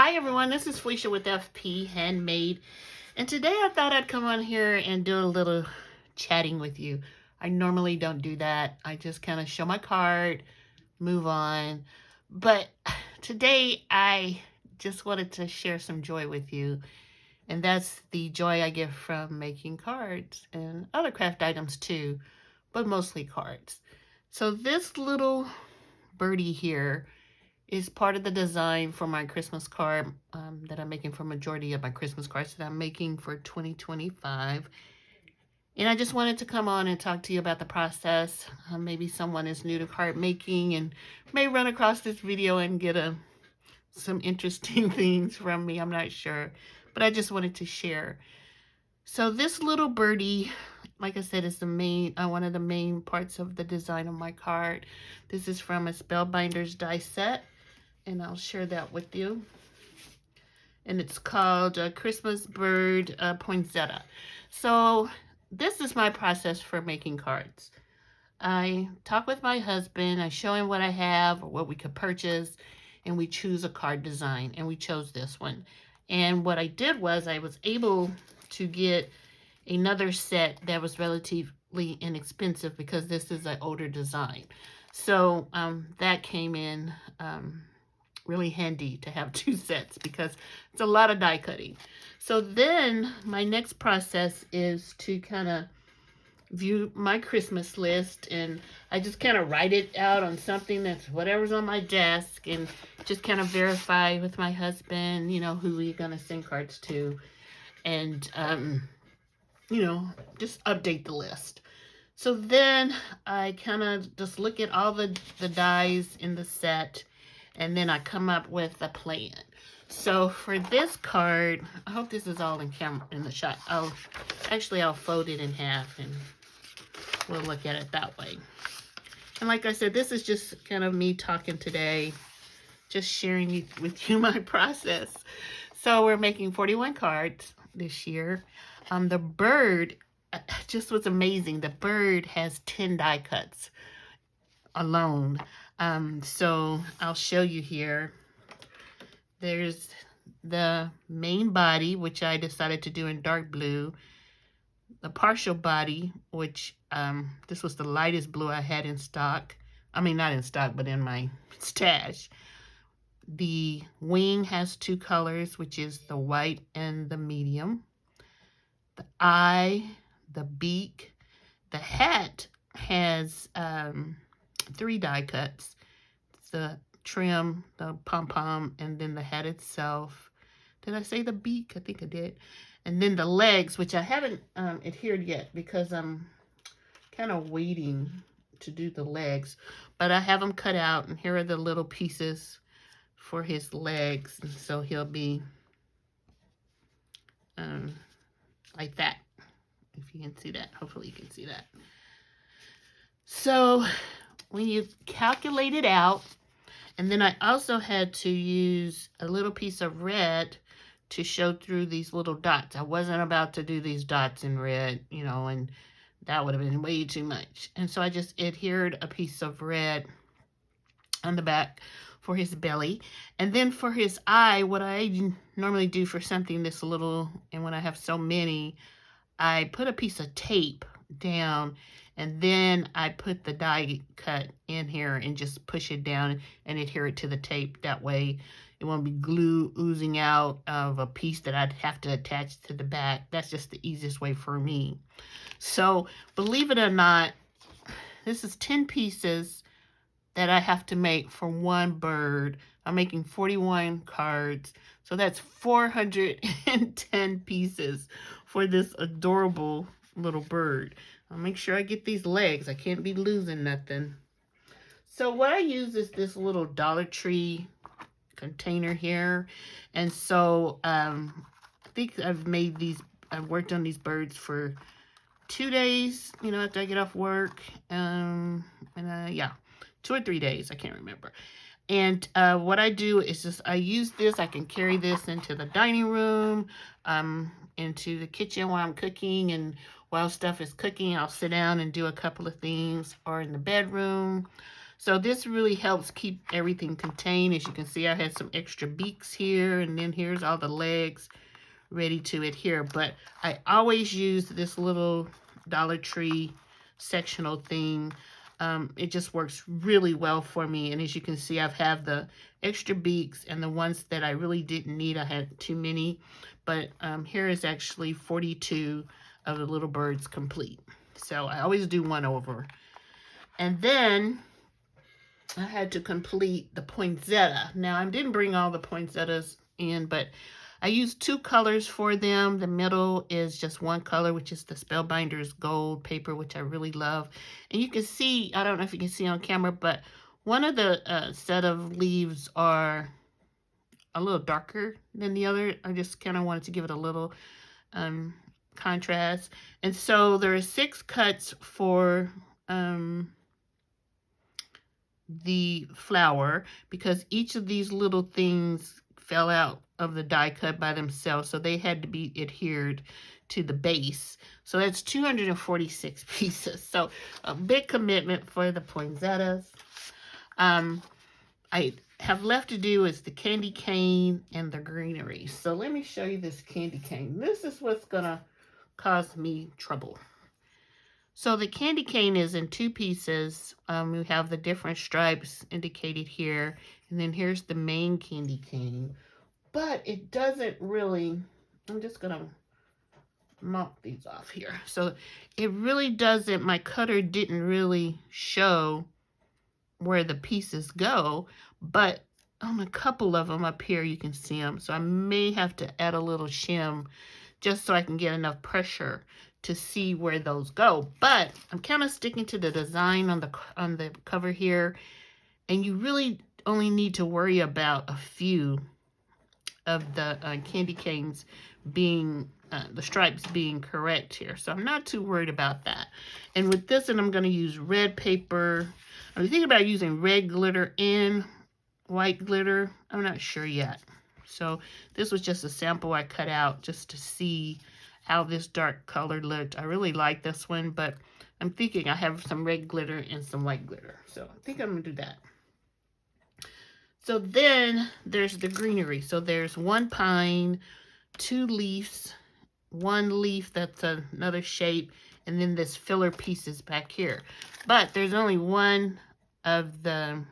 Hi everyone, this is Felicia with FP Handmade, and today I thought I'd come on here and do a little chatting with you. I normally don't do that. I just kind of show my card, move on. But today I just wanted to share some joy with you, and that's the joy I get from making cards and other craft items too, but mostly cards. So this little birdie here is part of the design for my Christmas card that I'm making for majority of my Christmas cards that I'm making for 2025. And I just wanted to come on and talk to you about the process. Maybe someone is new to card making and may run across this video and get some interesting things from me. I'm not sure, but I just wanted to share. So this little birdie, like I said, is the main one of the main parts of the design of my card. This is from a Spellbinders die set, and I'll share that with you. And it's called Christmas Bird Poinsettia. So this is my process for making cards. I talk with my husband, I show him what I have or what we could purchase, and we choose a card design, and we chose this one. And what I did was I was able to get another set that was relatively inexpensive because this is an older design. So that came in really handy to have two sets because it's a lot of die cutting. So then my next process is to kind of view my Christmas list, and I just kind of write it out on something that's whatever's on my desk and just kind of verify with my husband, you know, who we're going to send cards to, and, you know, just update the list. So then I kind of just look at all the dies in the set, and then I come up with a plan. So for this card, I hope this is all in the shot. I'll fold it in half and we'll look at it that way. And like I said, this is just kind of me talking today, just sharing with you my process. So we're making 41 cards this year. The bird just was amazing. The bird has 10 die cuts alone. So I'll show you here. There's the main body, which I decided to do in dark blue. The partial body, which this was the lightest blue I had in stock. I mean, not in stock, but in my stash. The wing has two colors, which is the white and the medium. The eye, the beak, the hat has 3 die cuts. The trim, the pom-pom, and then the hat itself. Did I say the beak? I think I did. And then the legs, which I haven't adhered yet because I'm kind of waiting to do the legs. But I have them cut out, and here are the little pieces for his legs. And so he'll be like that, if you can see that. Hopefully you can see that. So when you calculate it out, and then I also had to use a little piece of red to show through these little dots. I wasn't about to do these dots in red, you know, and that would have been way too much. And so I just adhered a piece of red on the back for his belly. And then for his eye, what I normally do for something this little, and when I have so many, I put a piece of tape down, and then I put the die cut in here and just push it down and adhere it to the tape. That way it won't be glue oozing out of a piece that I'd have to attach to the back. That's just the easiest way for me. So believe it or not, this is 10 pieces that I have to make for one bird. I'm making 41 cards. So that's 410 pieces for this adorable little bird. I'll make sure I get these legs. I can't be losing nothing. So what I use is this little Dollar Tree container here. And so I think I've worked on these birds for 2 days, you know, after I get off work. Yeah, 2 or 3 days. I can't remember. And what I do is just, I use this. I can carry this into the dining room, into the kitchen while I'm cooking, and while stuff is cooking, I'll sit down and do a couple of things, or in the bedroom. So this really helps keep everything contained. As you can see, I had some extra beaks here, and then here's all the legs ready to adhere. But I always use this little Dollar Tree sectional thing. It just works really well for me. And as you can see, I've had the extra beaks, and the ones that I really didn't need, I had too many. But here is actually 42 of the little birds complete. So I always do one over. And then I had to complete the poinsettia. Now, I didn't bring all the poinsettias in, but I used 2 colors for them. The middle is just one color, which is the Spellbinders Gold paper, which I really love. And you can see, I don't know if you can see on camera, but one of the set of leaves are a little darker than the other. I just kind of wanted to give it a little contrast. And so there are 6 cuts for the flower, because each of these little things fell out of the die cut by themselves, so they had to be adhered to the base. So that's 246 pieces. So a big commitment for the poinsettias. I have left to do is the candy cane and the greenery. So let me show you this candy cane. This is what's gonna cause me trouble. So the candy cane is in 2 pieces. We have the different stripes indicated here. And then here's the main candy cane. But it doesn't really, I'm just going to mop these off here. So it really doesn't, my cutter didn't really show where the pieces go. But on a couple of them up here, you can see them. So I may have to add a little shim just so I can get enough pressure to see where those go. But I'm kind of sticking to the design on the cover here, and you really only need to worry about a few of the candy canes being the stripes being correct here. So I'm not too worried about that. And with this one, I'm going to use red paper. I'm thinking about using red glitter and white glitter. I'm not sure yet. So this was just a sample I cut out just to see how this dark color looked. I really like this one, but I'm thinking I have some red glitter and some white glitter. So I think I'm gonna do that. So then there's the greenery. So there's 1 pine, 2 leaves, 1 leaf that's another shape, and then this filler pieces back here. But there's only 1 of the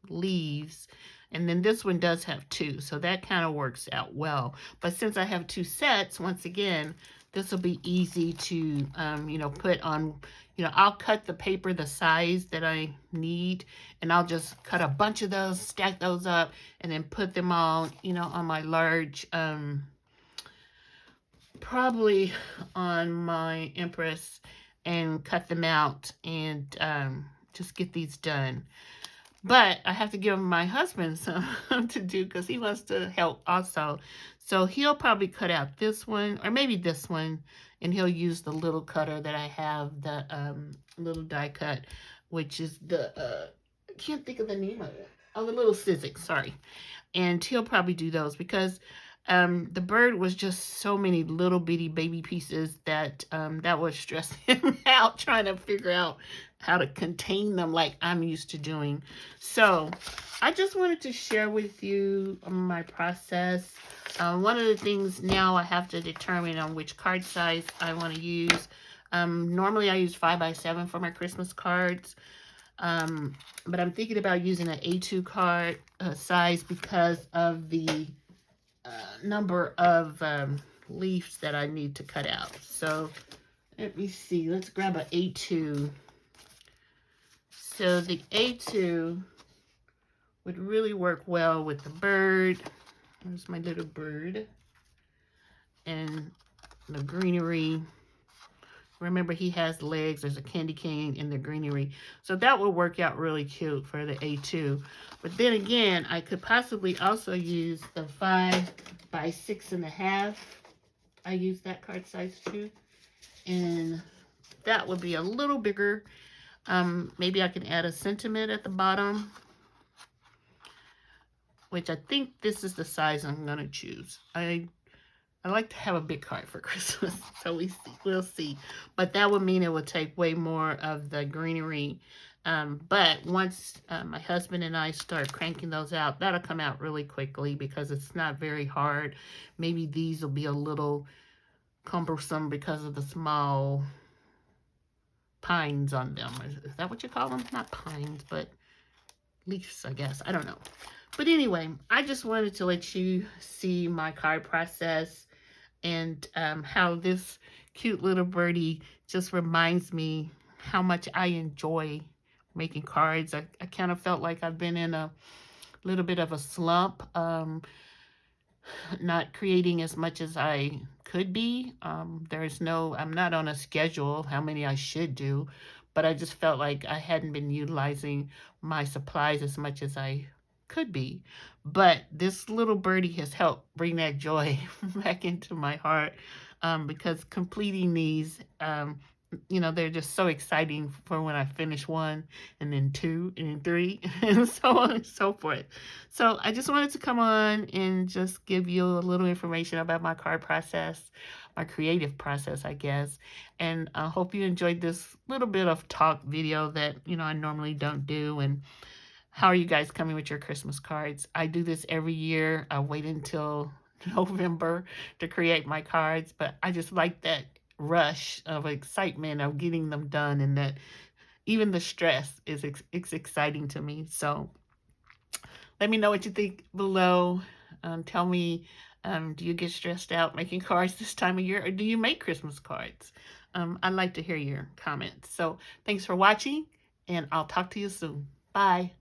leaves, and then this one does have 2, so that kind of works out well. But since I have 2 sets, once again, this will be easy to, you know, put on, you know, I'll cut the paper the size that I need, and I'll just cut a bunch of those, stack those up, and then put them all, you know, on my large, probably on my Empress, and cut them out and just get these done. But I have to give my husband some to do because he wants to help also. So he'll probably cut out this one, or maybe this one, and he'll use the little cutter that I have, the little die cut, which is the, I can't think of the name of it. Oh, the little Sizzix, sorry. And he'll probably do those because the bird was just so many little bitty baby pieces that that was stressing him out, trying to figure out how to contain them like I'm used to doing. So I just wanted to share with you my process. One of the things now I have to determine on which card size I want to use. Normally I use 5x7 for my Christmas cards. But I'm thinking about using an A2 card size because of the number of leaves that I need to cut out. So let me see. Let's grab an A2. So the A2 would really work well with the bird. There's my little bird. And the greenery. Remember, he has legs. There's a candy cane in the greenery. So that would work out really cute for the A2. But then again, I could possibly also use the 5x6.5. I use that card size too. And that would be a little bigger. Maybe I can add a sentiment at the bottom, which I think this is the size I'm going to choose. I like to have a big card for Christmas, so we'll see. But that would mean it would take way more of the greenery But once my husband and I start cranking those out, that'll come out really quickly because it's not very hard. Maybe these will be a little cumbersome because of the small pines on them. Is that what you call them? Not pines, but leaves, I guess. I don't know. But anyway, I just wanted to let you see my card process and how this cute little birdie just reminds me how much I enjoy making cards. I kind of felt like I've been in a little bit of a slump, not creating as much as I could be. I'm not on a schedule how many I should do, but I just felt like I hadn't been utilizing my supplies as much as I could be. But this little birdie has helped bring that joy back into my heart, because completing these, they're just so exciting for when I finish one and then two and then three and so on and so forth. So I just wanted to come on and just give you a little information about my card process, my creative process, I guess. And I hope you enjoyed this little bit of talk video that, I normally don't do. And how are you guys coming with your Christmas cards? I do this every year. I wait until November to create my cards, but I just like that rush of excitement of getting them done, and that even the stress is it's exciting to me. So let me know what you think below. Tell me, do you get stressed out making cards this time of year, or do you make Christmas cards? I'd like to hear your comments. So thanks for watching, and I'll talk to you soon. Bye.